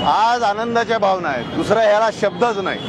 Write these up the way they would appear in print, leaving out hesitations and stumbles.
आज आनंदाच्या भावना आहेत, दुसरा ह्याला शब्दच नाही।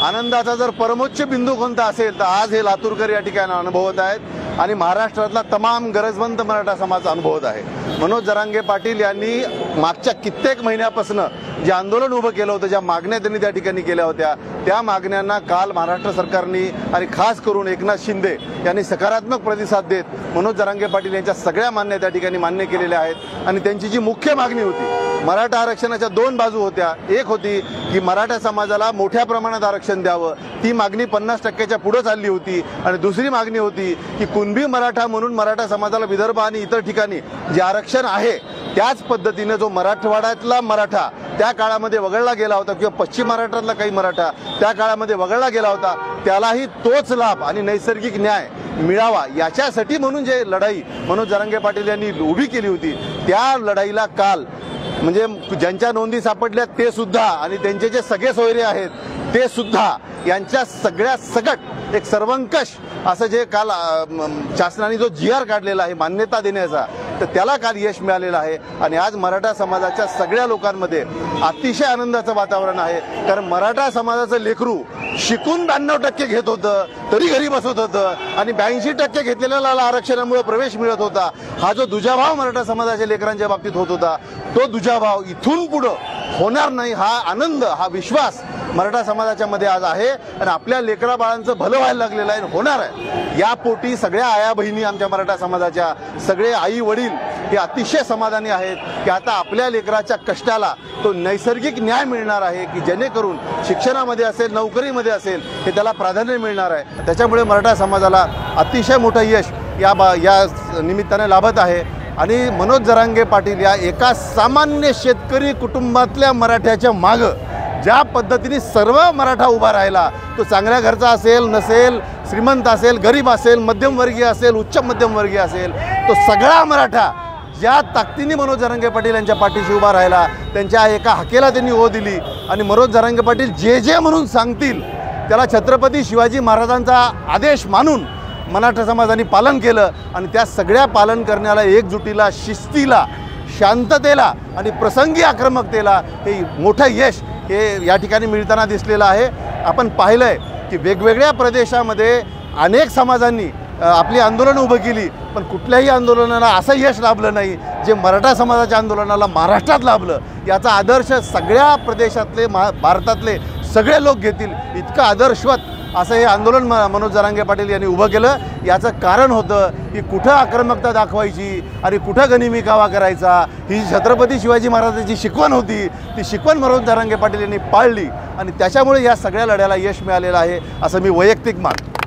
आनंदाचा जर परमोच्च बिंदू कोणता असेल तर आज हे लातूरकर या ठिकाणी अनुभवत आहेत आणि महाराष्ट्रातला तमाम गरजवंत मराठा समाज अनुभवत आहे। मनोज जरांगे पाटील यांनी मागच्या कित्येक महिन्यापासून जे आंदोलन उभं केलं होतं, ज्या मागण्या त्यांनी त्या ठिकाणी केल्या होत्या, त्या मागण्यांना काल महाराष्ट्र सरकारने आणि खास करून एकनाथ शिंदे यांनी सकारात्मक प्रतिसाद देत मनोज जरांगे पाटील यांच्या सगळ्या मागण्या त्या ठिकाणी मान्य केलेल्या आहेत। आणि त्यांची जी मुख्य मागणी होती, मराठा आरक्षणाच्या दोन बाजू होत्या। एक होती की मराठा समाजाला मोठ्या प्रमाणात आरक्षण द्यावं, ती मागणी 50% पुढे चालली होती। आणि दुसरी मागणी होती की कुणबी मराठा म्हणून मराठा समाजाला विदर्भ आणि इतर ठिकाणी जे आरक्षण आहे त्याच पद्धतीने जो मराठवाड्यातला मराठा त्या काळामध्ये वगळला गेला होता किंवा पश्चिम महाराष्ट्रातला काही मराठा त्या काळामध्ये वगळला गेला होता, त्यालाही तोच लाभ आणि नैसर्गिक न्याय मिळावा याच्यासाठी म्हणून जे लढाई मनोज जरांगे पाटील यांनी उभी केली होती, त्या लढाईला काल म्हणजे ज्यांच्या नोंदी सापडल्या ते सुद्धा आणि त्यांचे जे सगळे सोयरे आहेत ते सुद्धा यांच्या सगळ्या सकट एक सर्वंकष असं जे काल शासनाने जो GR काढलेला आहे मान्यता देण्याचा, तर त्याला काल यश मिळालेलं आहे। आणि आज मराठा समाजाच्या सगळ्या लोकांमध्ये अतिशय आनंदाचं वातावरण आहे, कारण मराठा समाजाचं लेकरू शिकून 92% घेत होतं तरी घरी बसत होतं आणि 82% घेतलेल्या आरक्षणामुळे प्रवेश मिळत होता। हा जो दुजाभाव मराठा समाजाच्या लेकरांच्या बाबतीत होत होता, तो दुजाभाव इथून पुढे होणार नाही, हा आनंद हा विश्वास मराठा समाजाच्या मध्ये आज आहे। आणि आपल्या लेकरा बाळांचं भलं व्हायला लागलेलं आहे, होणार आहे। या पोटी सगळ्या आया बहिणी आमच्या मराठा समाजाच्या सगळे आई वडील हे अतिशय समाधानी आहेत की आता आपल्या लेकराच्या कष्टाला तो नैसर्गिक न्याय मिळणार आहे, की जेणेकरून शिक्षणामध्ये असेल नोकरीमध्ये असेल हे त्याला प्राधान्य मिळणार आहे। त्याच्यामुळे मराठा समाजाला अतिशय मोठं यश या निमित्ताने लाभत आहे। आणि मनोज जरांगे पाटील या एका सामान्य शेतकरी कुटुंबातल्या मराठ्याच्या मागं ज्या पद्धतीने सर्व मराठा उभा राहिला, तो चांगल्या घरचा असेल नसेल, श्रीमंत असेल गरीब असेल, मध्यमवर्गीय असेल उच्च मध्यमवर्गीय असेल, तो सगळा मराठा ज्या ताकदीने मनोज जरांगे पाटील यांच्या पाठीशी उभा राहिला, त्यांच्या एका हाकेला त्यांनी ओ दिली आणि मनोज जरांगे पाटील जे जे म्हणून सांगतील त्याला छत्रपती शिवाजी महाराजांचा आदेश मानून मराठा समाजाने पालन केलं। आणि त्या सगळ्या पालन करण्याला, एकजुटीला, शिस्तीला, शांततेला आणि प्रसंगी आक्रमकतेला हे मोठं यश हे या ठिकाणी मिळताना दिसलेलं आहे। आपण पाहिलंय की वेगवेगळ्या प्रदेशामध्ये अनेक समाजांनी आपली आंदोलनं उभं केली, पण कुठल्याही आंदोलनाला असं यश लाभलं नाही जे मराठा समाजाच्या आंदोलनाला महाराष्ट्रात लाभलं। याचा आदर्श सगळ्या प्रदेशातले भारतातले सगळे लोक घेतील, इतकं आदर्शवत असं हे आंदोलन मनोज जरांगे पाटील यांनी उभं केलं। याचं कारण होतं की कुठं आक्रमकता दाखवायची आणि कुठं गनिमी कावा करायचा, ही छत्रपती शिवाजी महाराजांची शिकवण होती, ती शिकवण मनोज जरांगे पाटील यांनी पाळली आणि त्याच्यामुळे या सगळ्या लढ्याला यश मिळालेलं आहे असं मी वैयक्तिक मानतो।